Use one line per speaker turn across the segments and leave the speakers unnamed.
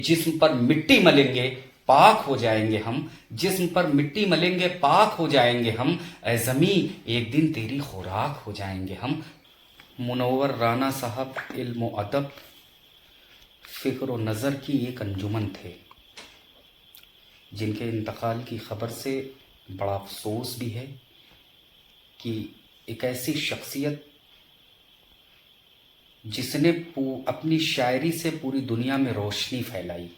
जिस्म पर मिट्टी मलेंगे पाक हो जाएंगे हम, जिस्म पर मिट्टी मलेंगे पाक हो जाएंगे हम, ए ज़मी एक दिन तेरी खुराक हो जाएंगे हम। मुनव्वर राना साहब इल्म व अदब, फ़िक्र व नज़र की एक अंजुमन थे, जिनके इंतकाल की ख़बर से बड़ा अफसोस भी है कि एक ऐसी शख्सियत जिसने अपनी शायरी से पूरी दुनिया में रोशनी फैलाई,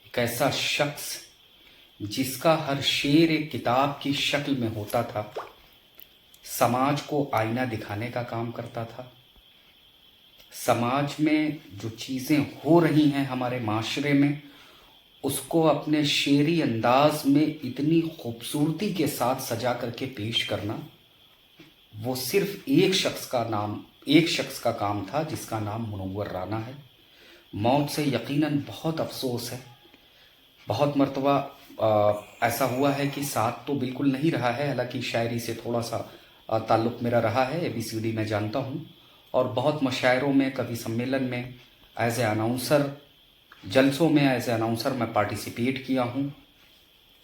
एक ऐसा शख्स जिसका हर शेर एक किताब की शक्ल में होता था, समाज को आईना दिखाने का काम करता था। समाज में जो चीज़ें हो रही हैं हमारे माशरे में, उसको अपने शेरी अंदाज में इतनी खूबसूरती के साथ सजा करके पेश करना, वो सिर्फ एक शख्स का काम था, जिसका नाम मुनव्वर राना है। मौत से यकीनन बहुत अफसोस है। बहुत मर्तबा ऐसा हुआ है कि साथ तो बिल्कुल नहीं रहा है, हालांकि शायरी से थोड़ा सा ताल्लुक़ मेरा रहा है, ABCD में जानता हूँ, और बहुत मशायरों में, कवि सम्मेलन में, एज ए अनाउंसर, जलसों में एज ए अनाउंसर मैं पार्टिसिपेट किया हूँ,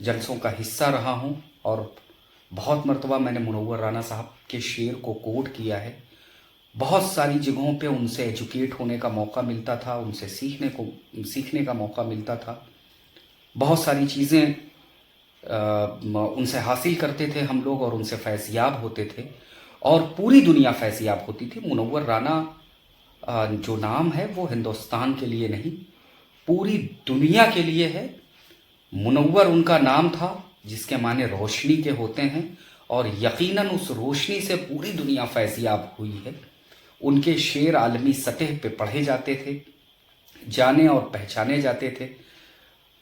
जलसों का हिस्सा रहा हूँ, और बहुत मर्तबा मैंने मुनव्वर राना साहब के शेर को कोट किया है। बहुत सारी जगहों पे उनसे एजुकेट होने का मौका मिलता था, उनसे सीखने का मौका मिलता था। बहुत सारी चीज़ें उनसे हासिल करते थे हम लोग, और उनसे फैज़याब होते थे, और पूरी दुनिया फैज़याब होती थी। मुनव्वर राना जो नाम है वो हिंदुस्तान के लिए नहीं, पूरी दुनिया के लिए है। मुनव्वर उनका नाम था जिसके माने रोशनी के होते हैं, और यकीनन उस रोशनी से पूरी दुनिया फैज़याब हुई है। उनके शेर आलमी सतह पे पढ़े जाते थे, जाने और पहचाने जाते थे,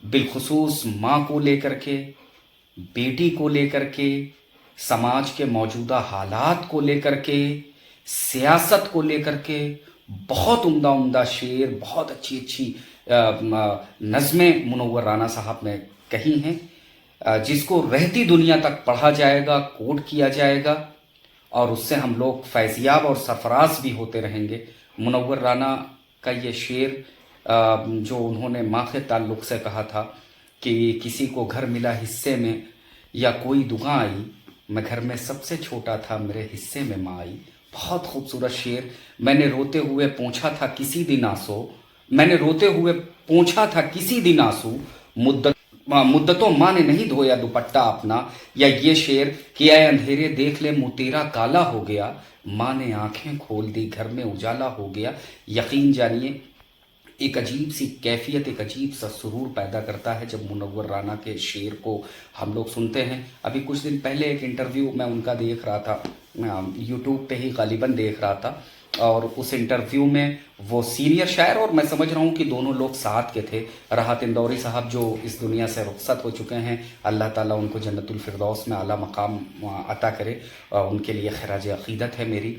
बिलखुसूस माँ को लेकर के, बेटी को लेकर के, समाज के मौजूदा हालात को लेकर के, सियासत को लेकर के। बहुत उम्दा उम्दा शेर, बहुत अच्छी अच्छी नज़में मुनव्वर राना साहब ने कही हैं, जिसको रहती दुनिया तक पढ़ा जाएगा, कोट किया जाएगा, और उससे हम लोग फैज़याब और सरफराज भी होते रहेंगे। मुनव्वर राना का ये शेर जो उन्होंने माँ के ताल्लुक़ से कहा था कि किसी को घर मिला हिस्से में या कोई दुआ आई, मैं घर में सबसे छोटा था, मेरे हिस्से में माँ आई। बहुत खूबसूरत शेर। मैंने रोते हुए पूछा था किसी दिन आंसू, मैंने रोते हुए पूछा था किसी दिन आंसू, मुद्दतों माँ ने नहीं धोया दुपट्टा अपना। या ये शेर कि ऐ अंधेरे देख ले मुँह तेरा काला हो गया, माँ ने आंखें खोल दी घर में उजाला हो गया। यकीन जानिए एक अजीब सी कैफियत, एक अजीब सा सुरूर पैदा करता है जब मुनव्वर राना के शेर को हम लोग सुनते हैं। अभी कुछ दिन पहले एक इंटरव्यू मैं उनका देख रहा था, यूट्यूब पे ही गालिबन देख रहा था, और उस इंटरव्यू में वो सीनियर शायर, और मैं समझ रहा हूँ कि दोनों लोग साथ के थे, राहत इंदौरी साहब जो इस दुनिया से रुखसत हो चुके हैं, अल्लाह ताला उनको जन्नतुल फिरदौस में आला मकाम अता करे, उनके लिए खिराज अक़ीदत है मेरी।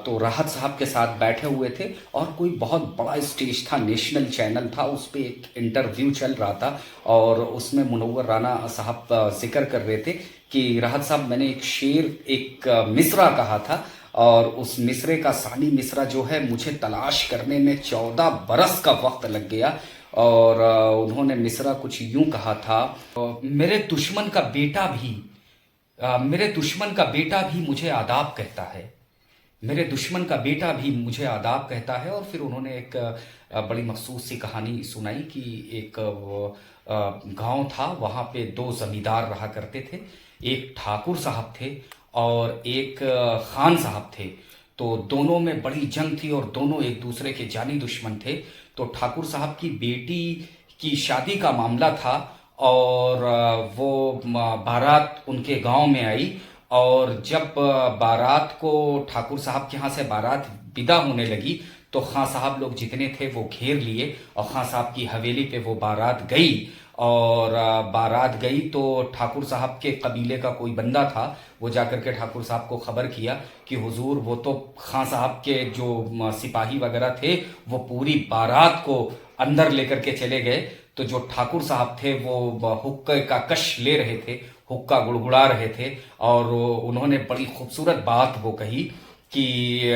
तो राहत साहब के साथ बैठे हुए थे, और कोई बहुत बड़ा स्टेज था, नेशनल चैनल था, उस पर एक इंटरव्यू चल रहा था, और उसमें मुनव्वर राना साहब जिक्र कर रहे थे कि राहत साहब मैंने एक शेर, एक मिसरा कहा था, और उस मिसरे का सानी मिसरा जो है मुझे तलाश करने में 14 बरस का वक्त लग गया। और उन्होंने मिसरा कुछ यूं कहा था, मेरे दुश्मन का बेटा भी मुझे आदाब कहता है, मेरे दुश्मन का बेटा भी मुझे आदाब कहता है। और फिर उन्होंने एक बड़ी मखसूस सी कहानी सुनाई कि एक गांव था, वहाँ पे 2 ज़मींदार रहा करते थे, एक ठाकुर साहब थे और एक खान साहब थे। तो दोनों में बड़ी जंग थी, और दोनों एक दूसरे के जानी दुश्मन थे। तो ठाकुर साहब की बेटी की शादी का मामला था, और वो बारात उनके गांव में आई, और जब बारात को ठाकुर साहब के यहाँ से बारात विदा होने लगी, तो खां साहब लोग जितने थे वो घेर लिए, और खां साहब की हवेली पे वो बारात गई। और बारात गई तो ठाकुर साहब के कबीले का कोई बंदा था, वो जाकर के ठाकुर साहब को खबर किया कि हुजूर वो तो खां साहब के जो सिपाही वगैरह थे वो पूरी बारात को अंदर लेकर के चले गए। तो जो ठाकुर साहब थे वो हुक्के का कश ले रहे थे, हुक्का गुड़गुड़ा रहे थे, और उन्होंने बड़ी खूबसूरत बात वो कही کہ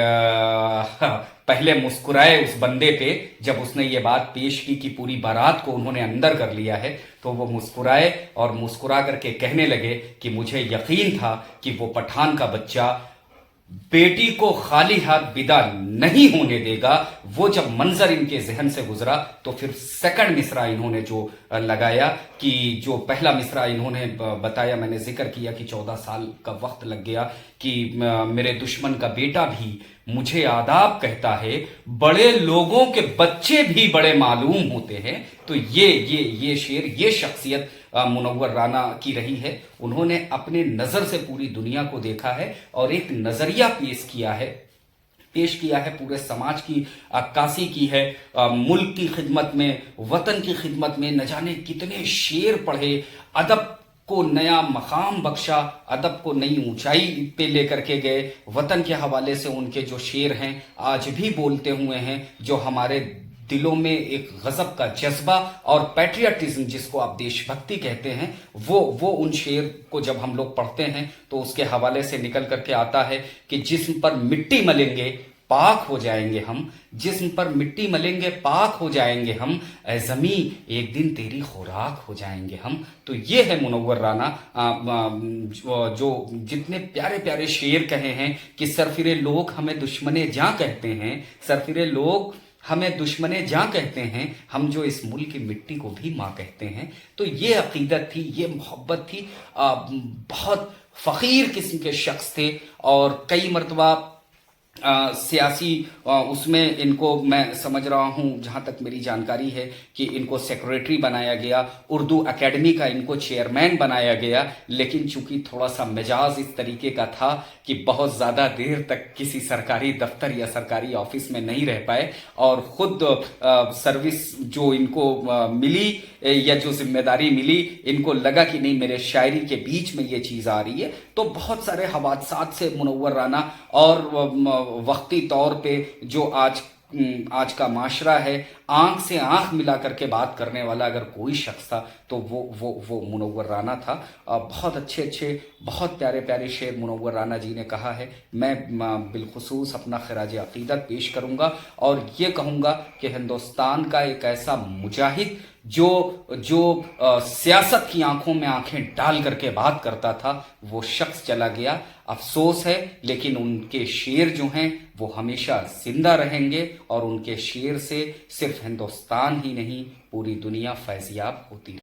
پہلے مسکرائے اس بندے پہ جب اس نے یہ بات پیش کی کہ پوری بارات کو انہوں نے اندر کر لیا ہے، تو وہ مسکرائے اور مسکرا کر کے کہنے لگے کہ مجھے یقین تھا کہ وہ پٹھان کا بچہ بیٹی کو خالی ہاتھ ودا نہیں ہونے دے گا۔ وہ جب منظر ان کے ذہن سے گزرا تو پھر سیکنڈ مصرع انہوں نے جو لگایا، کہ جو پہلا مصرع انہوں نے بتایا، میں نے ذکر کیا کہ 14 سال کا وقت لگ گیا، کہ میرے دشمن کا بیٹا بھی مجھے آداب کہتا ہے، بڑے لوگوں کے بچے بھی بڑے معلوم ہوتے ہیں۔ تو یہ شعر، یہ شخصیت منور رانا کی رہی ہے۔ انہوں نے اپنے نظر سے پوری دنیا کو دیکھا ہے اور ایک نظریہ پیش کیا ہے، پورے سماج کی عکاسی کی ہے، ملک کی خدمت میں، وطن کی خدمت میں نہ جانے کتنے شعر پڑھے، ادب کو نیا مقام بخشا، ادب کو نئی اونچائی پہ لے کر کے گئے۔ وطن کے حوالے سے ان کے جو شعر ہیں آج بھی بولتے ہوئے ہیں، جو ہمارے دلوں میں ایک غضب کا جذبہ اور پیٹریاٹزم، جس کو آپ دیش بھکتی کہتے ہیں، وہ ان شعر کو جب ہم لوگ پڑھتے ہیں تو اس کے حوالے سے نکل کر کے آتا ہے کہ جسم پر مٹی ملیں گے پاک ہو جائیں گے ہم، جسم پر مٹی ملیں گے پاک ہو جائیں گے ہم، اے زمیں ایک دن تیری خوراک ہو جائیں گے ہم۔ تو یہ ہے منور رانا، جو جتنے پیارے پیارے شعر کہے ہیں کہ سرفرے لوگ ہمیں دشمن جاں کہتے ہیں، سرفرے لوگ ہمیں دشمن جاں کہتے ہیں، ہم جو اس ملک کی مٹی کو بھی ماں کہتے ہیں۔ تو یہ عقیدت تھی، یہ محبت تھی۔ بہت فقیر قسم کے شخص تھے، اور کئی مرتبہ سیاسی اس میں ان کو، میں سمجھ رہا ہوں جہاں تک میری جانکاری ہے کہ ان کو سیکریٹری بنایا گیا، اردو اکیڈمی کا ان کو چیئرمین بنایا گیا، لیکن چونکہ تھوڑا سا مزاج اس طریقے کا تھا کہ بہت زیادہ دیر تک کسی سرکاری دفتر یا سرکاری آفس میں نہیں رہ پائے، اور خود سروس جو ان کو ملی یا جو ذمہ داری ملی، ان کو لگا کہ نہیں، میرے شاعری کے بیچ میں یہ چیز آ رہی ہے۔ تو بہت سارے حوادثات سے منور رانا، اور وقتی طور پہ جو آج کا معاشرہ ہے، آنکھ سے آنکھ ملا کر کے بات کرنے والا اگر کوئی شخص تھا تو وہ منور رانا تھا۔ بہت اچھے بہت پیارے پیارے شعر منور رانا جی نے کہا ہے۔ میں بالخصوص اپنا خراج عقیدت پیش کروں گا اور یہ کہوں گا کہ ہندوستان کا ایک ایسا مجاہد جو سیاست کی آنکھوں میں آنکھیں ڈال کر کے بات کرتا تھا، وہ شخص چلا گیا، افسوس ہے، لیکن ان کے شعر جو ہیں وہ ہمیشہ زندہ رہیں گے، اور ان کے شعر سے صرف ہندوستان ہی نہیں، پوری دنیا فیضیاب ہوتی ہے۔